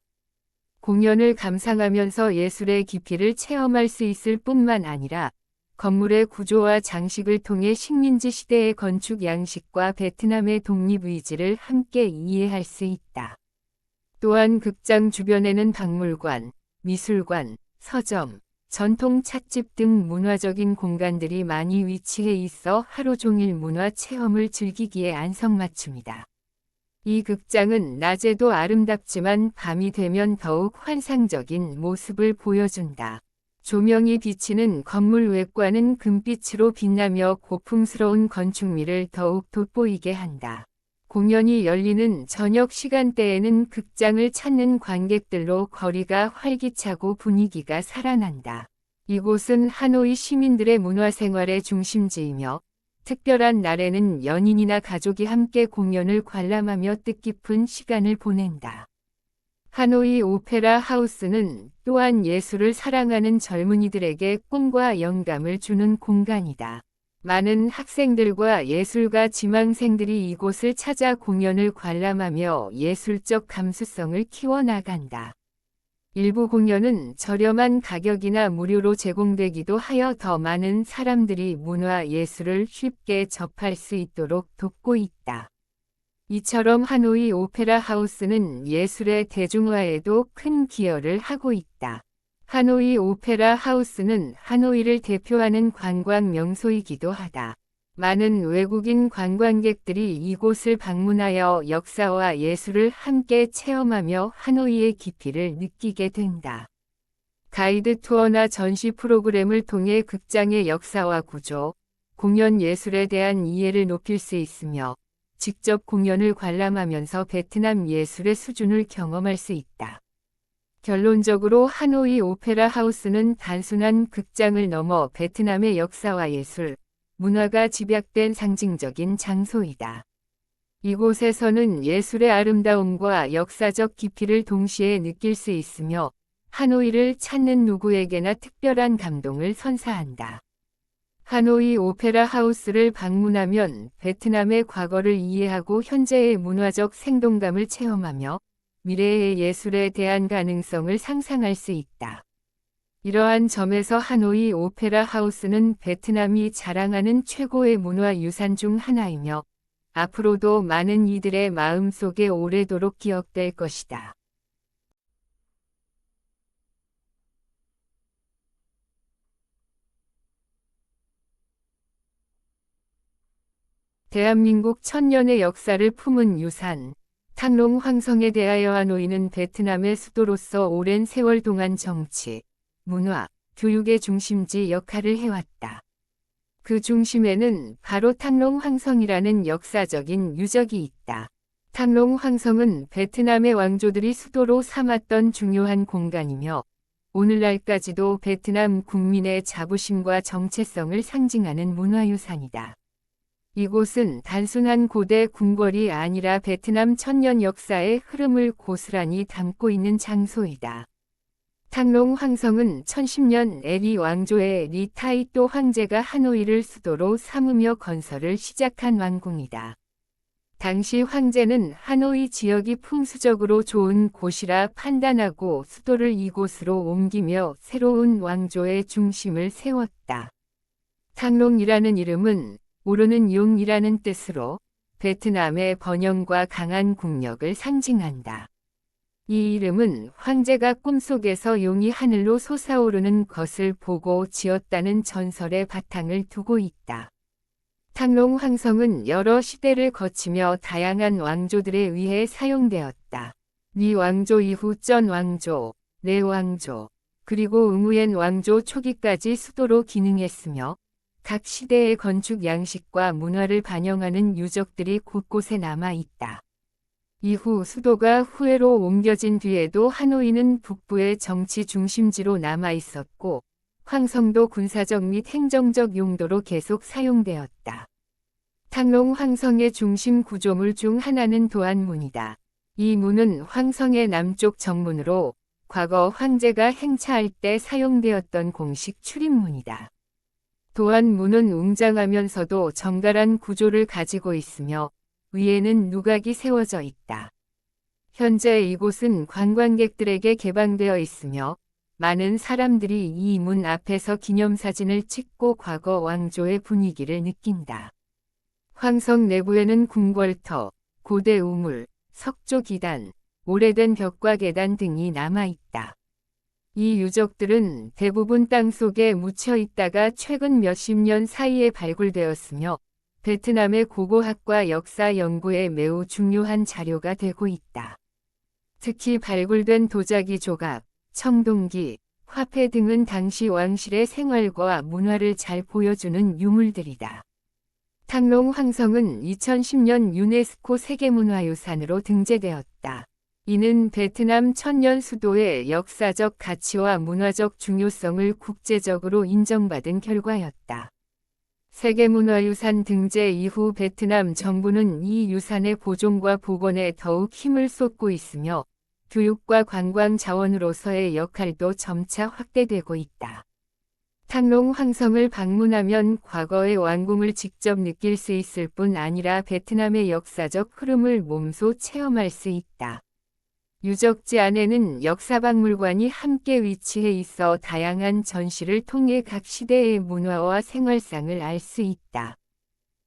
공연을 감상하면서 예술의 깊이를 체험할 수 있을 뿐만 아니라 건물의 구조와 장식을 통해 식민지 시대의 건축 양식과 베트남의 독립의지를 함께 이해할 수 있다. 또한 극장 주변에는 박물관, 미술관, 서점, 전통 찻집 등 문화적인 공간들이 많이 위치해 있어 하루 종일 문화 체험을 즐기기에 안성맞춤이다. 이 극장은 낮에도 아름답지만 밤이 되면 더욱 환상적인 모습을 보여준다. 조명이 비치는 건물 외관은 금빛으로 빛나며 고풍스러운 건축미를 더욱 돋보이게 한다. 공연이 열리는 저녁 시간대에는 극장을 찾는 관객들로 거리가 활기차고 분위기가 살아난다. 이곳은 하노이 시민들의 문화생활의 중심지이며 특별한 날에는 연인이나 가족이 함께 공연을 관람하며 뜻깊은 시간을 보낸다. 하노이 오페라 하우스는 또한 예술을 사랑하는 젊은이들에게 꿈과 영감을 주는 공간이다. 많은 학생들과 예술가 지망생들이 이곳을 찾아 공연을 관람하며 예술적 감수성을 키워나간다. 일부 공연은 저렴한 가격이나 무료로 제공되기도 하여 더 많은 사람들이 문화 예술을 쉽게 접할 수 있도록 돕고 있다. 이처럼 하노이 오페라 하우스는 예술의 대중화에도 큰 기여를 하고 있다. 하노이 오페라 하우스는 하노이를 대표하는 관광 명소이기도 하다. 많은 외국인 관광객들이 이곳을 방문하여 역사와 예술을 함께 체험하며 하노이의 깊이를 느끼게 된다. 가이드 투어나 전시 프로그램을 통해 극장의 역사와 구조, 공연 예술에 대한 이해를 높일 수 있으며 직접 공연을 관람하면서 베트남 예술의 수준을 경험할 수 있다. 결론적으로 하노이 오페라 하우스는 단순한 극장을 넘어 베트남의 역사와 예술, 문화가 집약된 상징적인 장소이다. 이곳에서는 예술의 아름다움과 역사적 깊이를 동시에 느낄 수 있으며 하노이를 찾는 누구에게나 특별한 감동을 선사한다. 하노이 오페라 하우스를 방문하면 베트남의 과거를 이해하고 현재의 문화적 생동감을 체험하며 미래의 예술에 대한 가능성을 상상할 수 있다. 이러한 점에서 하노이 오페라 하우스는 베트남이 자랑하는 최고의 문화유산 중 하나이며 앞으로도 많은 이들의 마음속에 오래도록 기억될 것이다. 대한민국 천년의 역사를 품은 유산, 탕롱 황성에 대하여 하노이는 베트남의 수도로서 오랜 세월 동안 정치, 문화, 교육의 중심지 역할을 해왔다. 그 중심에는 바로 탕롱 황성이라는 역사적인 유적이 있다. 탕롱 황성은 베트남의 왕조들이 수도로 삼았던 중요한 공간이며 오늘날까지도 베트남 국민의 자부심과 정체성을 상징하는 문화유산이다. 이곳은 단순한 고대 궁궐이 아니라 베트남 천년 역사의 흐름을 고스란히 담고 있는 장소이다. 탕롱 황성은 1010년 리 왕조의 리 타이또 황제가 하노이를 수도로 삼으며 건설을 시작한 왕궁이다. 당시 황제는 하노이 지역이 풍수적으로 좋은 곳이라 판단하고 수도를 이곳으로 옮기며 새로운 왕조의 중심을 세웠다. 탕롱이라는 이름은 오르는 용이라는 뜻으로 베트남의 번영과 강한 국력을 상징한다. 이 이름은 황제가 꿈속에서 용이 하늘로 솟아오르는 것을 보고 지었다는 전설의 바탕을 두고 있다. 탕롱 황성은 여러 시대를 거치며 다양한 왕조들에 의해 사용되었다. 리 왕조 이후 전 왕조, 내 왕조, 그리고 응우옌 왕조 초기까지 수도로 기능했으며 각 시대의 건축 양식과 문화를 반영하는 유적들이 곳곳에 남아 있다. 이후 수도가 후회로 옮겨진 뒤에도 하노이는 북부의 정치 중심지로 남아 있었고 황성도 군사적 및 행정적 용도로 계속 사용되었다. 탕롱 황성의 중심 구조물 중 하나는 도안문이다. 이 문은 황성의 남쪽 정문으로 과거 황제가 행차할 때 사용되었던 공식 출입문이다. 도안문은 웅장하면서도 정갈한 구조를 가지고 있으며 위에는 누각이 세워져 있다. 현재 이곳은 관광객들에게 개방되어 있으며 많은 사람들이 이 문 앞에서 기념사진을 찍고 과거 왕조의 분위기를 느낀다. 황성 내부에는 궁궐터, 고대 우물, 석조 기단, 오래된 벽과 계단 등이 남아있다. 이 유적들은 대부분 땅속에 묻혀 있다가 최근 몇십 년 사이에 발굴되었으며 베트남의 고고학과 역사 연구에 매우 중요한 자료가 되고 있다. 특히 발굴된 도자기 조각, 청동기, 화폐 등은 당시 왕실의 생활과 문화를 잘 보여주는 유물들이다. 탕롱 황성은 2010년 유네스코 세계문화유산으로 등재되었다. 이는 베트남 천년 수도의 역사적 가치와 문화적 중요성을 국제적으로 인정받은 결과였다. 세계문화유산 등재 이후 베트남 정부는 이 유산의 보존과 복원에 더욱 힘을 쏟고 있으며 교육과 관광 자원으로서의 역할도 점차 확대되고 있다. 탕롱 황성을 방문하면 과거의 왕궁을 직접 느낄 수 있을 뿐 아니라 베트남의 역사적 흐름을 몸소 체험할 수 있다. 유적지 안에는 역사박물관이 함께 위치해 있어 다양한 전시를 통해 각 시대의 문화와 생활상을 알 수 있다.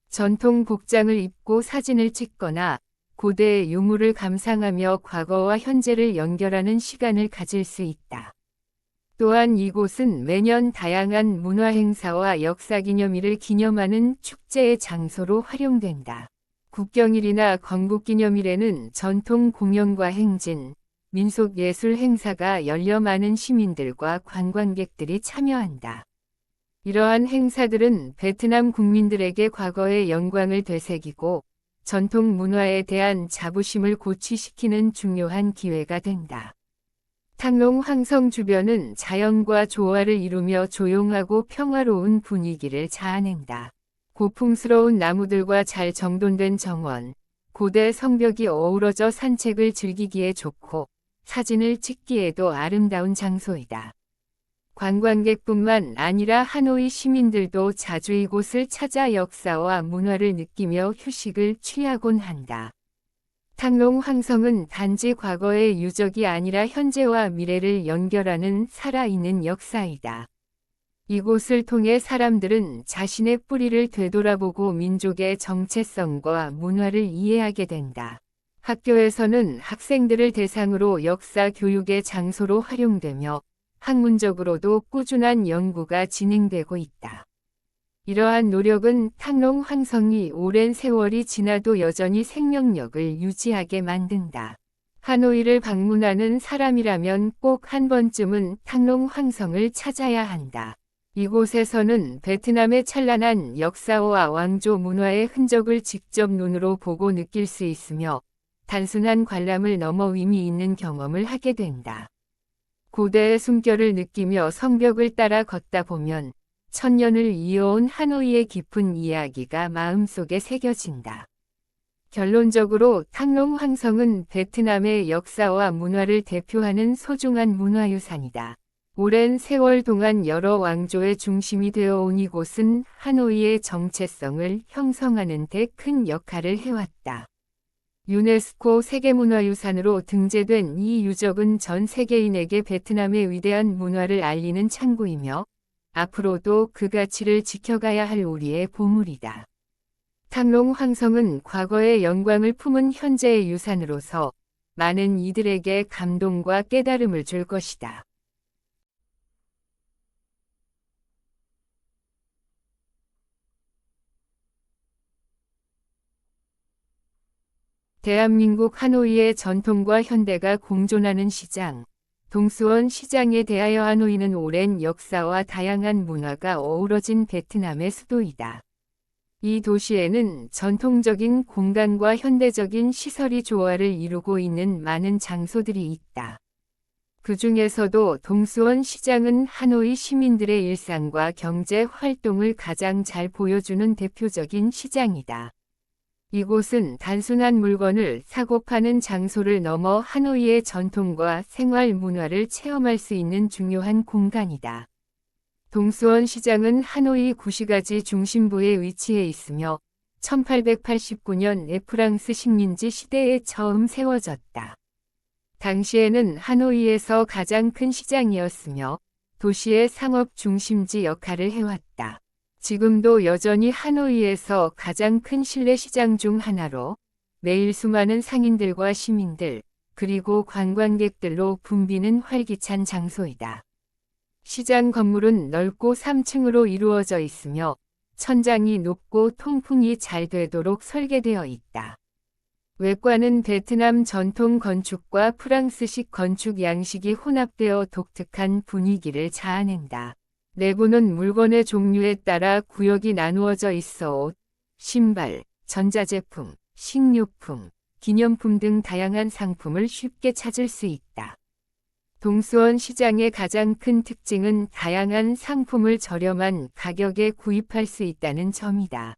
전통 복장을 입고 사진을 찍거나 고대의 유물을 감상하며 과거와 현재를 연결하는 시간을 가질 수 있다. 또한 이곳은 매년 다양한 문화행사와 역사기념일을 기념하는 축제의 장소로 활용된다. 국경일이나 건국기념일에는 전통 공연과 행진, 민속예술 행사가 열려 많은 시민들과 관광객들이 참여한다. 이러한 행사들은 베트남 국민들에게 과거의 영광을 되새기고 전통 문화에 대한 자부심을 고취시키는 중요한 기회가 된다. 탕롱 황성 주변은 자연과 조화를 이루며 조용하고 평화로운 분위기를 자아낸다. 고풍스러운 나무들과 잘 정돈된 정원, 고대 성벽이 어우러져 산책을 즐기기에 좋고 사진을 찍기에도 아름다운 장소이다. 관광객뿐만 아니라 하노이 시민들도 자주 이곳을 찾아 역사와 문화를 느끼며 휴식을 취하곤 한다. 탕롱 황성은 단지 과거의 유적이 아니라 현재와 미래를 연결하는 살아있는 역사이다. 이곳을 통해 사람들은 자신의 뿌리를 되돌아보고 민족의 정체성과 문화를 이해하게 된다. 학교에서는 학생들을 대상으로 역사 교육의 장소로 활용되며 학문적으로도 꾸준한 연구가 진행되고 있다. 이러한 노력은 탕롱 황성이 오랜 세월이 지나도 여전히 생명력을 유지하게 만든다. 하노이를 방문하는 사람이라면 꼭 한 번쯤은 탕롱 황성을 찾아야 한다. 이곳에서는 베트남의 찬란한 역사와 왕조 문화의 흔적을 직접 눈으로 보고 느낄 수 있으며 단순한 관람을 넘어 의미 있는 경험을 하게 된다. 고대의 숨결을 느끼며 성벽을 따라 걷다 보면 천년을 이어온 하노이의 깊은 이야기가 마음속에 새겨진다. 결론적으로 탕롱 황성은 베트남의 역사와 문화를 대표하는 소중한 문화유산이다. 오랜 세월 동안 여러 왕조의 중심이 되어 온 이곳은 하노이의 정체성을 형성하는 데 큰 역할을 해왔다. 유네스코 세계문화유산으로 등재된 이 유적은 전 세계인에게 베트남의 위대한 문화를 알리는 창구이며 앞으로도 그 가치를 지켜가야 할 우리의 보물이다. 탕롱 황성은 과거의 영광을 품은 현재의 유산으로서 많은 이들에게 감동과 깨달음을 줄 것이다. 대한민국 하노이의 전통과 현대가 공존하는 시장, 동수원 시장에 대하여 하노이는 오랜 역사와 다양한 문화가 어우러진 베트남의 수도이다. 이 도시에는 전통적인 공간과 현대적인 시설이 조화를 이루고 있는 많은 장소들이 있다. 그 중에서도 동수원 시장은 하노이 시민들의 일상과 경제 활동을 가장 잘 보여주는 대표적인 시장이다. 이곳은 단순한 물건을 사고 파는 장소를 넘어 하노이의 전통과 생활 문화를 체험할 수 있는 중요한 공간이다. 동수원 시장은 하노이 구시가지 중심부에 위치해 있으며 1889년 프랑스 식민지 시대에 처음 세워졌다. 당시에는 하노이에서 가장 큰 시장이었으며 도시의 상업 중심지 역할을 해왔다. 지금도 여전히 하노이에서 가장 큰 실내 시장 중 하나로 매일 수많은 상인들과 시민들, 그리고 관광객들로 붐비는 활기찬 장소이다. 시장 건물은 넓고 3층으로 이루어져 있으며 천장이 높고 통풍이 잘 되도록 설계되어 있다. 외관은 베트남 전통 건축과 프랑스식 건축 양식이 혼합되어 독특한 분위기를 자아낸다. 내부는 물건의 종류에 따라 구역이 나누어져 있어 옷, 신발, 전자제품, 식료품, 기념품 등 다양한 상품을 쉽게 찾을 수 있다. 동수원 시장의 가장 큰 특징은 다양한 상품을 저렴한 가격에 구입할 수 있다는 점이다.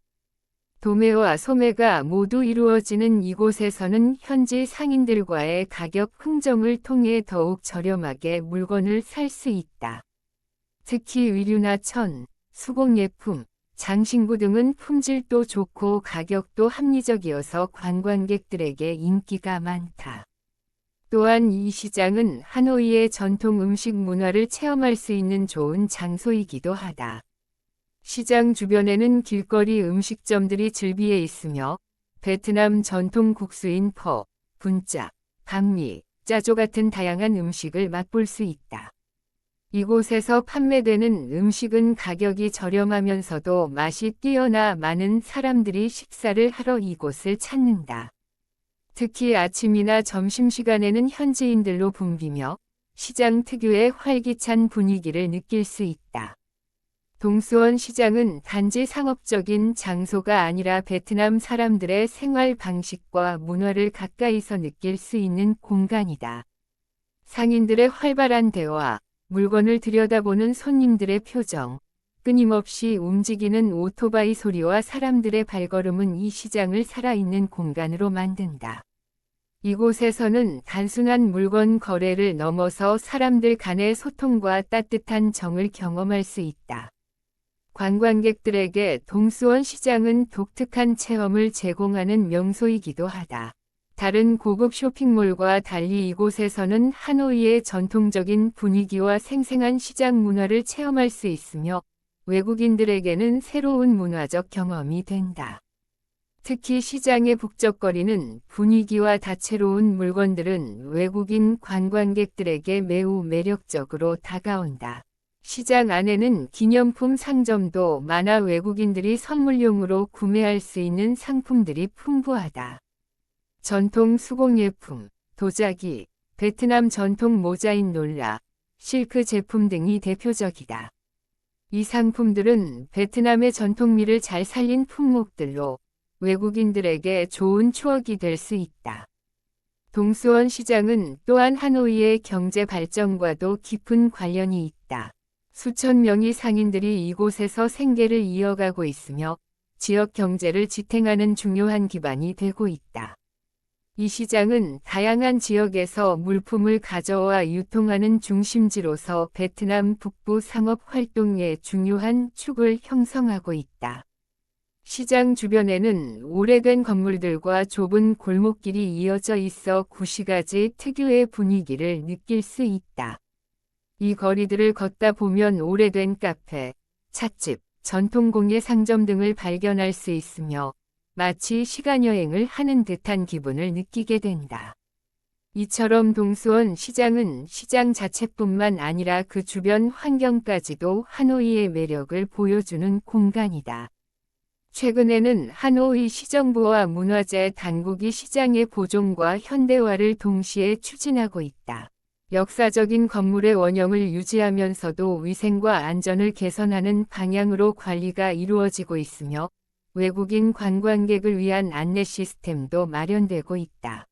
도매와 소매가 모두 이루어지는 이곳에서는 현지 상인들과의 가격 흥정을 통해 더욱 저렴하게 물건을 살 수 있다. 특히 의류나 천, 수공예품, 장신구 등은 품질도 좋고 가격도 합리적이어서 관광객들에게 인기가 많다. 또한 이 시장은 하노이의 전통 음식 문화를 체험할 수 있는 좋은 장소이기도 하다. 시장 주변에는 길거리 음식점들이 즐비해 있으며 베트남 전통 국수인 퍼, 분짜, 밤미, 짜조 같은 다양한 음식을 맛볼 수 있다. 이곳에서 판매되는 음식은 가격이 저렴하면서도 맛이 뛰어나 많은 사람들이 식사를 하러 이곳을 찾는다. 특히 아침이나 점심시간에는 현지인들로 붐비며 시장 특유의 활기찬 분위기를 느낄 수 있다. 동수원 시장은 단지 상업적인 장소가 아니라 베트남 사람들의 생활 방식과 문화를 가까이서 느낄 수 있는 공간이다. 상인들의 활발한 대화, 물건을 들여다보는 손님들의 표정, 끊임없이 움직이는 오토바이 소리와 사람들의 발걸음은 이 시장을 살아있는 공간으로 만든다. 이곳에서는 단순한 물건 거래를 넘어서 사람들 간의 소통과 따뜻한 정을 경험할 수 있다. 관광객들에게 동수원 시장은 독특한 체험을 제공하는 명소이기도 하다. 다른 고급 쇼핑몰과 달리 이곳에서는 하노이의 전통적인 분위기와 생생한 시장 문화를 체험할 수 있으며 외국인들에게는 새로운 문화적 경험이 된다. 특히 시장의 북적거리는 분위기와 다채로운 물건들은 외국인 관광객들에게 매우 매력적으로 다가온다. 시장 안에는 기념품 상점도 많아 외국인들이 선물용으로 구매할 수 있는 상품들이 풍부하다. 전통 수공예품, 도자기, 베트남 전통 모자인 롤라, 실크 제품 등이 대표적이다. 이 상품들은 베트남의 전통미를 잘 살린 품목들로 외국인들에게 좋은 추억이 될 수 있다. 동수원 시장은 또한 하노이의 경제 발전과도 깊은 관련이 있다. 수천 명의 상인들이 이곳에서 생계를 이어가고 있으며 지역 경제를 지탱하는 중요한 기반이 되고 있다. 이 시장은 다양한 지역에서 물품을 가져와 유통하는 중심지로서 베트남 북부 상업 활동의 중요한 축을 형성하고 있다. 시장 주변에는 오래된 건물들과 좁은 골목길이 이어져 있어 구시가지 특유의 분위기를 느낄 수 있다. 이 거리들을 걷다 보면 오래된 카페, 찻집, 전통공예 상점 등을 발견할 수 있으며 마치 시간여행을 하는 듯한 기분을 느끼게 된다. 이처럼 동수원 시장은 시장 자체뿐만 아니라 그 주변 환경까지도 하노이의 매력을 보여주는 공간이다. 최근에는 하노이 시정부와 문화재 당국이 시장의 보존과 현대화를 동시에 추진하고 있다. 역사적인 건물의 원형을 유지하면서도 위생과 안전을 개선하는 방향으로 관리가 이루어지고 있으며 외국인 관광객을 위한 안내 시스템도 마련되고 있다.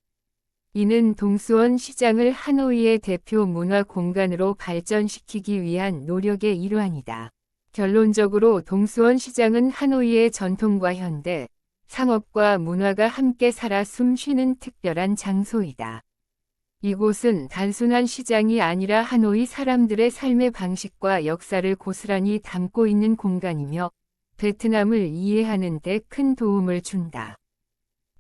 이는 동수원 시장을 하노이의 대표 문화 공간으로 발전시키기 위한 노력의 일환이다. 결론적으로 동수원 시장은 하노이의 전통과 현대, 상업과 문화가 함께 살아 숨쉬는 특별한 장소이다. 이곳은 단순한 시장이 아니라 하노이 사람들의 삶의 방식과 역사를 고스란히 담고 있는 공간이며 베트남을 이해하는 데 큰 도움을 준다.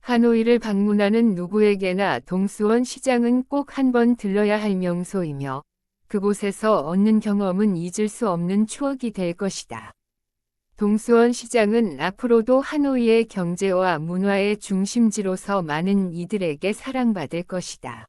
하노이를 방문하는 누구에게나 동수원 시장은 꼭 한번 들러야 할 명소이며 그곳에서 얻는 경험은 잊을 수 없는 추억이 될 것이다. 동수원 시장은 앞으로도 하노이의 경제와 문화의 중심지로서 많은 이들에게 사랑받을 것이다.